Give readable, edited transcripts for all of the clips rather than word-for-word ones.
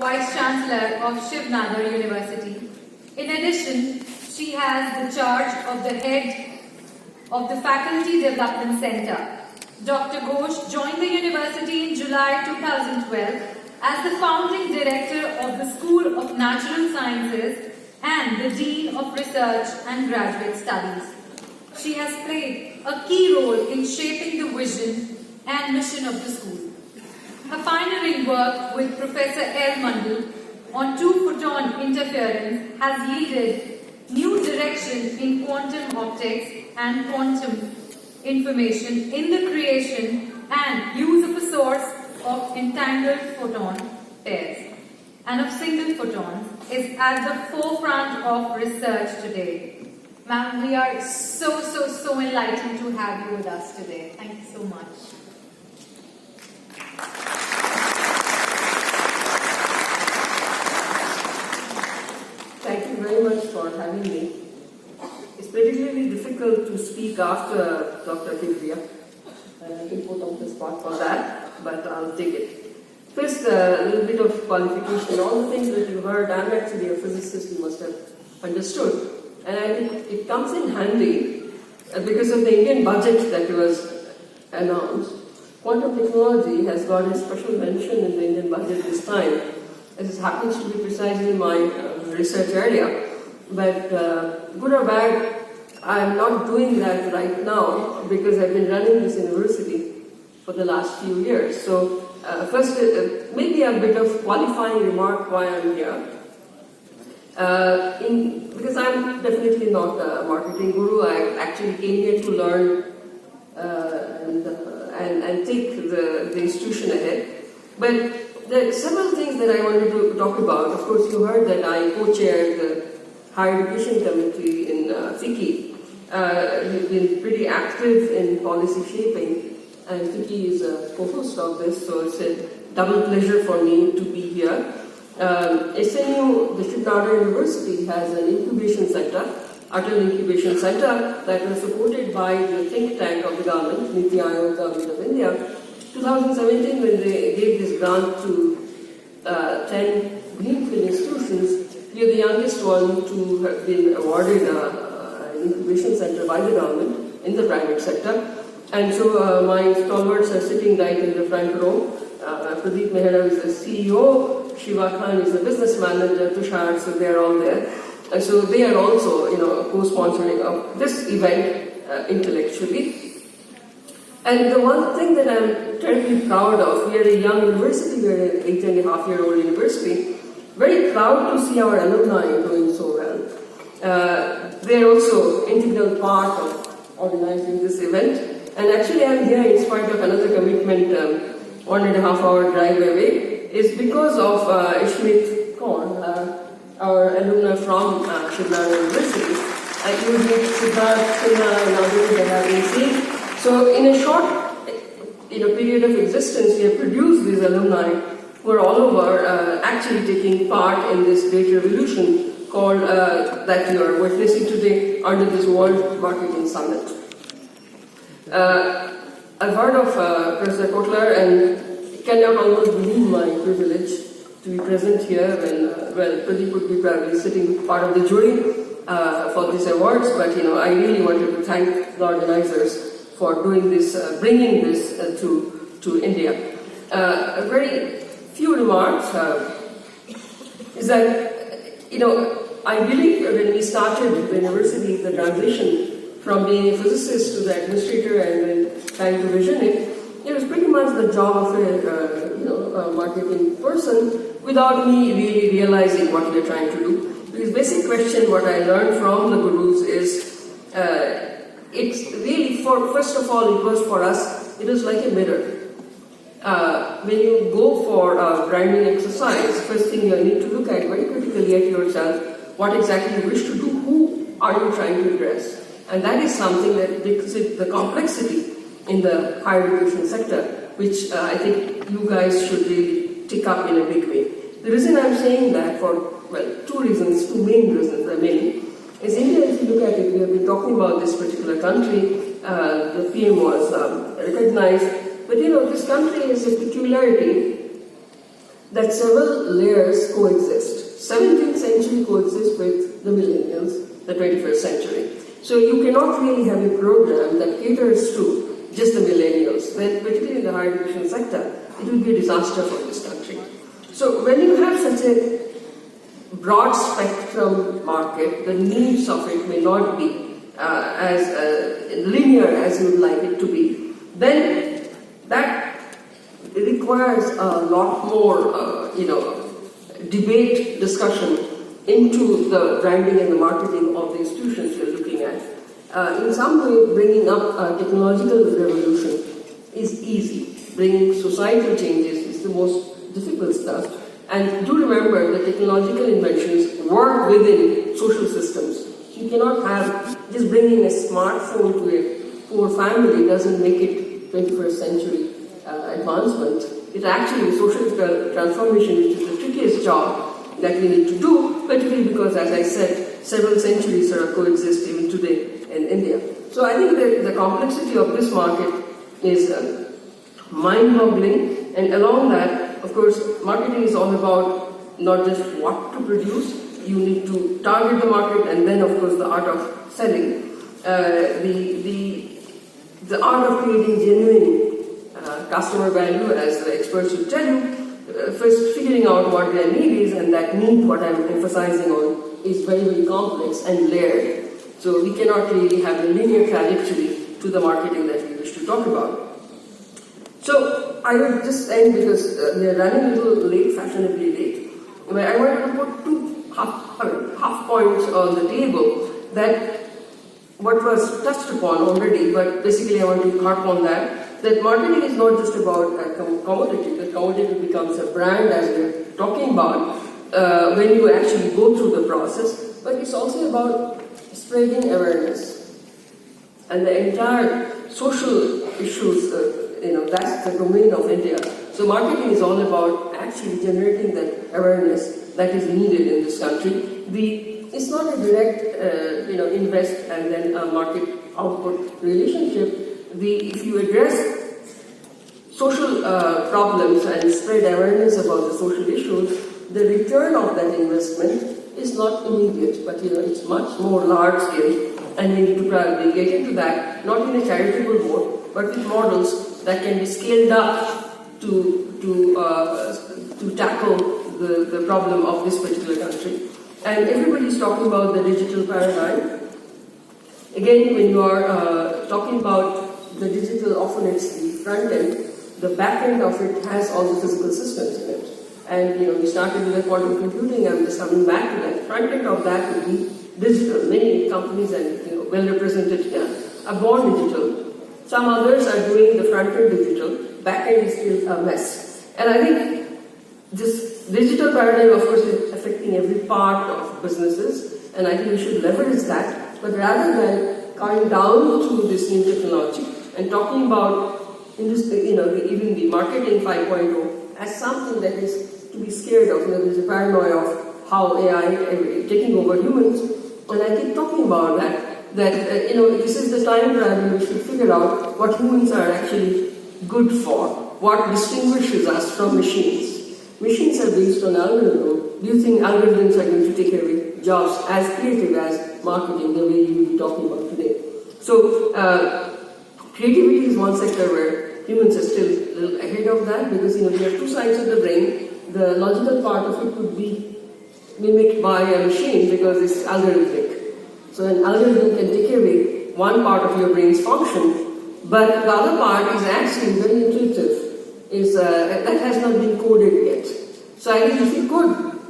Vice Chancellor of Shiv Nadar University. In addition, she has the charge of the head of the Faculty Development Center. Dr. Ghosh joined the university in July 2012 as the founding director of the School of Natural Sciences and the Dean of Research and Graduate Studies. She has played a key role in shaping the vision and mission of the school. Her pioneering work with Professor L. Mandal on two-photon interference has yielded new direction in quantum optics and quantum information in the creation and use of a source of entangled photon pairs and of single photons is at the forefront of research today. Ma'am, we are so enlightened to have you with us today. Thank you so much. Thank you very much for having me. It's particularly difficult to speak after Dr. Kivria. I can put on the spot for that, but I'll take it. First, a little bit of qualification. All the things that you heard, I'm actually a physicist, you must have understood. And I think it comes in handy because of the Indian budget that was announced. Quantum technology has got a special mention in the Indian budget this time. This happens to be precisely my research area. But good or bad, I'm not doing that right now because I've been running this university for the last few years. So first, maybe a bit of qualifying remark why I'm here. Because I'm definitely not a marketing guru. I actually came here to learn and take the institution ahead. But there are several things that I wanted to talk about. Of course, you heard that I co-chaired the Higher Education Committee in FICCI. We've been pretty active in policy shaping, and FICCI is a co-host of this, so it's a double pleasure for me to be here. SNU, the Shiv Nadar University, has an incubation center, Atal Incubation Center, that was supported by the think tank of the government, Niti Aayog government of India. 2017, when they gave this grant to 10 greenfield institutions, we are the youngest one to have been awarded an incubation center by the government in the private sector. And so my stalwarts are sitting right in the front row. Pradeep Mehra is the CEO, Shiva Khan is the business manager, Tushar, so they are all there. So they are also, co-sponsoring of this event intellectually. And the one thing that I'm terribly proud of, we are a young university, we are an 8.5-year-old university, very proud to see our alumni doing so well. They are also integral part of organizing this event. And actually I'm here in spite of another commitment, 1.5-hour drive away, is because of Ishmit Kaur, our alumna from Shiv Nadar University. You meet Siddharth, Sinha, and others that have been seen. So in a short period of existence, we have produced these alumni who are all over actually taking part in this great revolution called that you are witnessing today under this World Marketing Summit. I've heard of Professor Kotler and cannot almost believe my privilege to be present here when, Pradeep would be probably sitting part of the jury for these awards, but I really wanted to thank the organizers for doing this, bringing this to India. A very few remarks is that, I believe when we started the university, the transition from being a physicist to the administrator and then trying to vision it was pretty much the job of a marketing person without me really realizing what we are trying to do. Because basic question, what I learned from the gurus is, it's really, first of all, it was for us, it was like a mirror. When you go for a branding exercise, first thing you need to look at very critically at yourself, what exactly you wish to do, who are you trying to address? And that is something that because the complexity in the higher education sector, which I think you guys should really take up in a big way. The reason I'm saying that for, two main reasons, is India, if you look at it, we have been talking about this particular country, the PM was recognized, but this country is a peculiarity that several layers coexist. 17th century coexists with the millennials, the 21st century. So you cannot really have a program that caters to just the millennials. When, particularly in the higher education sector, it will be a disaster for this country. So when you have such a broad spectrum market, the needs of it may not be as linear as you would like it to be, then that requires a lot more, debate, discussion into the branding and the marketing of the institutions you're looking at. In some way, bringing up a technological revolution is easy. Bringing societal changes is the most difficult stuff. And do remember that technological inventions work within social systems. You cannot have just bringing a smartphone to a poor family doesn't make it 21st century advancement. It actually, social transformation, which is the trickiest job that we need to do, particularly because, as I said, several centuries sort of coexist even today in India. So I think that the complexity of this market is mind-boggling, and along that, of course, marketing is all about not just what to produce, you need to target the market, and then, of course, the art of selling. The art of creating genuine customer value, as the experts will tell you, first figuring out what their need is, and that need, what I'm emphasizing on, is very, very complex and layered. So we cannot really have a linear trajectory to the marketing that we wish to talk about. So I will just end because we are running a little late, fashionably late. But I wanted to put two half points on the table that what was touched upon already, but basically I want to harp on that marketing is not just about a commodity. The commodity becomes a brand, as we're talking about, when you actually go through the process, but it's also about spreading awareness. And the entire social issues, that's the domain of India. So marketing is all about actually generating that awareness that is needed in this country. It's not a direct, invest and then a market output relationship. If you address social problems and spread awareness about the social issues, the return of that investment is not immediate, but it's much more large scale, and we need to probably get into that, not in a charitable mode, but with models that can be scaled up to tackle the problem of this particular country. And everybody's talking about the digital paradigm. Again, when you are talking about the digital, often it's the front end, the back end of it has all the physical systems in it. And we started with quantum computing, I'm just coming back to that. Front end of that would be digital. Many companies and well represented here are born digital. Some others are doing the front end digital, back end is still a mess. And I think this digital paradigm, of course, is affecting every part of businesses, and I think we should leverage that. But rather than coming down to this new technology and talking about even the marketing 5.0 as something that is to be scared of, there's a paranoia of how AI is taking over humans, and I keep talking about that this is the time where we should figure out what humans are actually good for, what distinguishes us from machines. Machines are based on algorithms. Do you think algorithms are going to take away jobs as creative as marketing, the way you will be talking about today? So, creativity is one sector where humans are still a little ahead of that, because we have two sides of the brain. The logical part of it could be mimicked by a machine because it's algorithmic. So an algorithm can take away one part of your brain's function, but the other part is actually very intuitive. That has not been coded yet. So I think if we could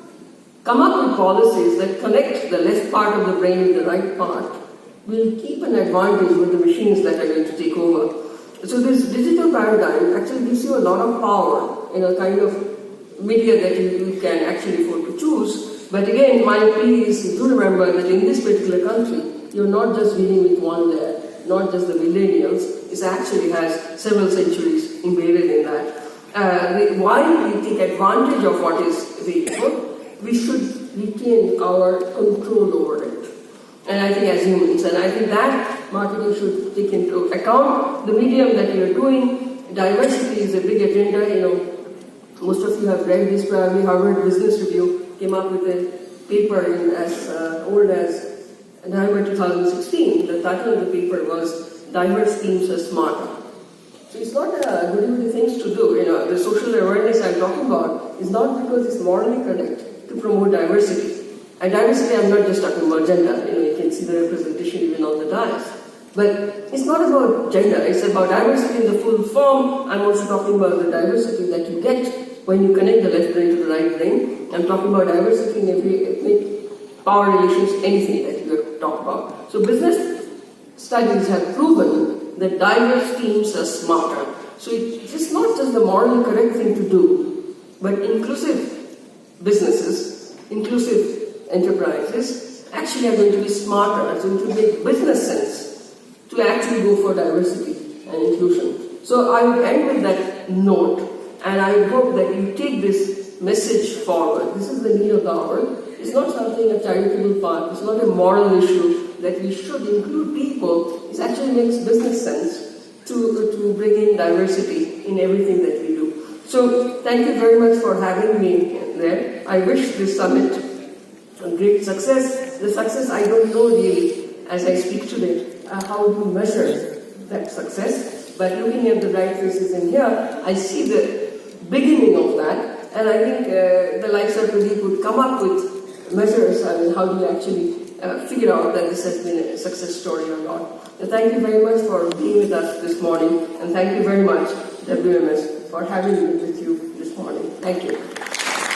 come up with policies that connect the left part of the brain with the right part, we'll keep an advantage with the machines that are going to take over. So this digital paradigm actually gives you a lot of power in a kind of media that you can actually afford to choose. But again, my plea is to remember that in this particular country, you're not just dealing with one layer, not just the millennials. It actually has several centuries embedded in that. While we take advantage of what is available, we should retain our control over it. And I think as humans, and I think that marketing should take into account the medium that you're doing. Diversity is a big agenda, Most of you have read this probably. Harvard Business Review came up with a paper as old as November 2016. The title of the paper was "Diverse Teams Are Smarter." So it's not a goody-goody things to do. The social awareness I'm talking about is not because it's morally correct to promote diversity. And diversity, I'm not just talking about gender. You can see the representation even on the dais. But it's not about gender. It's about diversity in the full form. I'm also talking about the diversity that you get when you connect the left brain to the right brain. I'm talking about diversity in every ethnic, power relations, anything that you have talked about. So business studies have proven that diverse teams are smarter. So it's not just the morally correct thing to do, but inclusive businesses, inclusive enterprises actually are going to be smarter. So it will make business sense to actually go for diversity and inclusion. So I would end with that note, and I hope that you take this message forward. This is the need of the hour. It's not something, a charitable part. It's not a moral issue that we should include people. It actually makes business sense to bring in diversity in everything that we do. So thank you very much for having me there. I wish this summit a great success. The success I don't know really as I speak today. How do you measure that success? But looking at the bright faces in here, I see the beginning of that, and I think the likes of Pradeep would come up with measures. I mean, how do you actually figure out that this has been a success story or not? So thank you very much for being with us this morning, and thank you very much, WMS, for having me with you this morning. Thank you.